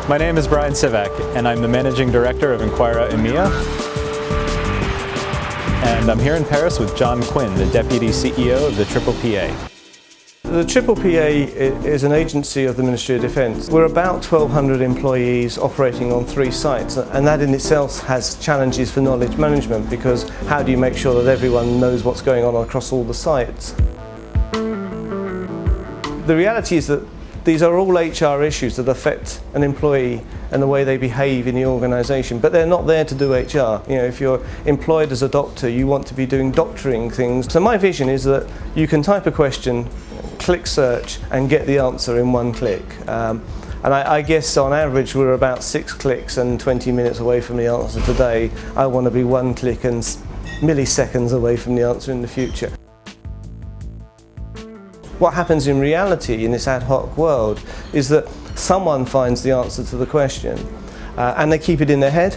My name is Brian Sivak, and I'm the Managing Director of InQuira EMEA. And I'm here in Paris with John Quinn, the Deputy CEO of the PPA. The PPA is an agency of the Ministry of Defence. We're about 1,200 employees operating on 3 sites, and that in itself has challenges for knowledge management, because how do you make sure that everyone knows what's going on across all the sites? The reality is that these are all HR issues that affect an employee and the way they behave in the organisation, but they're not there to do HR. You know, if you're employed as a doctor, you want to be doing doctoring things. So my vision is that you can type a question, click search, and get the answer in 1 click. And I guess on average we're about 6 clicks and 20 minutes away from the answer today. I want to be 1 click and milliseconds away from the answer in the future. What happens in reality in this ad hoc world is that someone finds the answer to the question and they keep it in their head,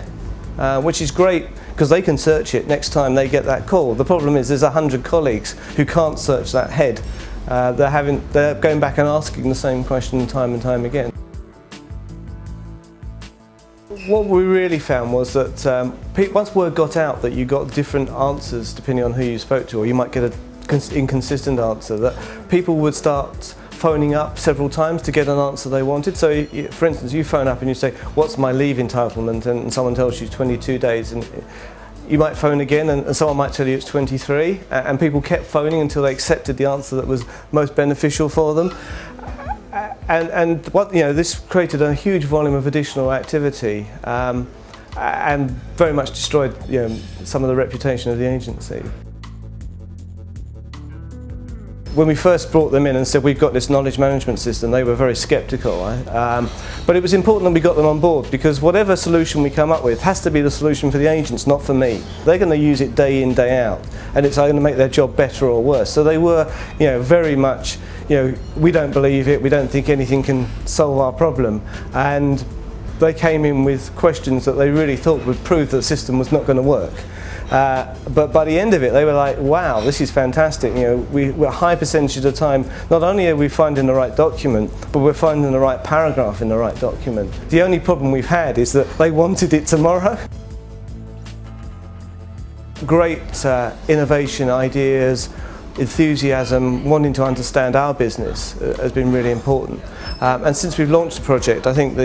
which is great because they can search it next time they get that call. The problem is there's 100 colleagues who can't search that head. They're going back and asking the same question time and time again. What we really found was that once word got out that you got different answers depending on who you spoke to, or you might get an inconsistent answer, that people would start phoning up several times to get an answer they wanted. So for instance, you phone up and you say, what's my leave entitlement? And someone tells you 22 days. And you might phone again and someone might tell you it's 23. And people kept phoning until they accepted the answer that was most beneficial for them. And this created a huge volume of additional activity and very much destroyed some of the reputation of the agency. When we first brought them in and said we've got this knowledge management system, they were very sceptical. But it was important that we got them on board, because whatever solution we come up with has to be the solution for the agents, not for me. They're going to use it day in, day out, and it's going to make their job better or worse. So they were very much, we don't believe it, we don't think anything can solve our problem. And they came in with questions that they really thought would prove that the system was not going to work. But by the end of it, they were like, wow, this is fantastic. We're a high percentage of the time, not only are we finding the right document, but we're finding the right paragraph in the right document. The only problem we've had is that they wanted it tomorrow. Great innovation, ideas, enthusiasm, wanting to understand our business has been really important. And since we've launched the project, I think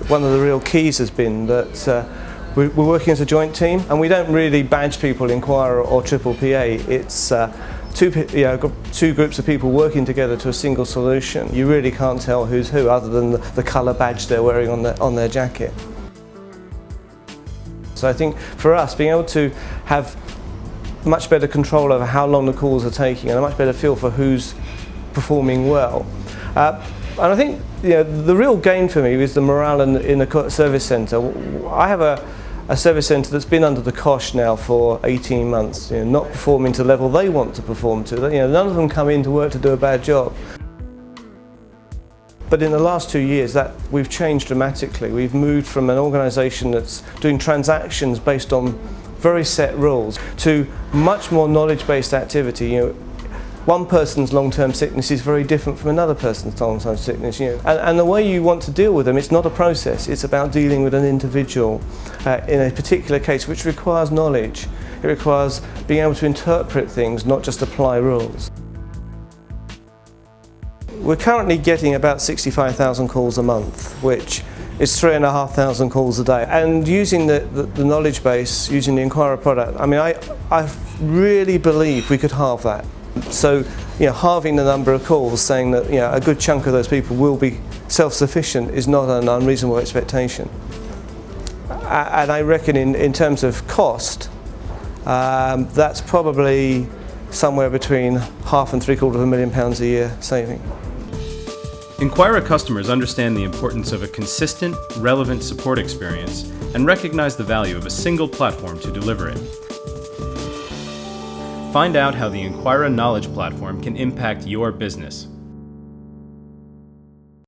one of the real keys has been that we're working as a joint team, and we don't really badge people InQuira or PPA. It's two groups of people working together to a single solution. You really can't tell who's who other than the colour badge they're wearing on their jacket. So I think for us, being able to have much better control over how long the calls are taking and a much better feel for who's performing well. And I think the real gain for me is the morale in the service centre. I have a service centre that's been under the cosh now for 18 months, not performing to the level they want to perform to. None of them come in to work to do a bad job. But in the last 2 years, we've changed dramatically. We've moved from an organisation that's doing transactions based on very set rules to much more knowledge-based activity. One person's long-term sickness is very different from another person's long-term sickness. And the way you want to deal with them, it's not a process, it's about dealing with an individual in a particular case, which requires knowledge. It requires being able to interpret things, not just apply rules. We're currently getting about 65,000 calls a month, which is 3,500 calls a day. And using the knowledge base, using the InQuira product, I really believe we could halve that. So, halving the number of calls, saying that a good chunk of those people will be self-sufficient, is not an unreasonable expectation. And I reckon in terms of cost, that's probably somewhere between £500,000 and £750,000 a year saving. InQuira customers understand the importance of a consistent, relevant support experience and recognize the value of a single platform to deliver it. Find out how the InQuira Knowledge Platform can impact your business.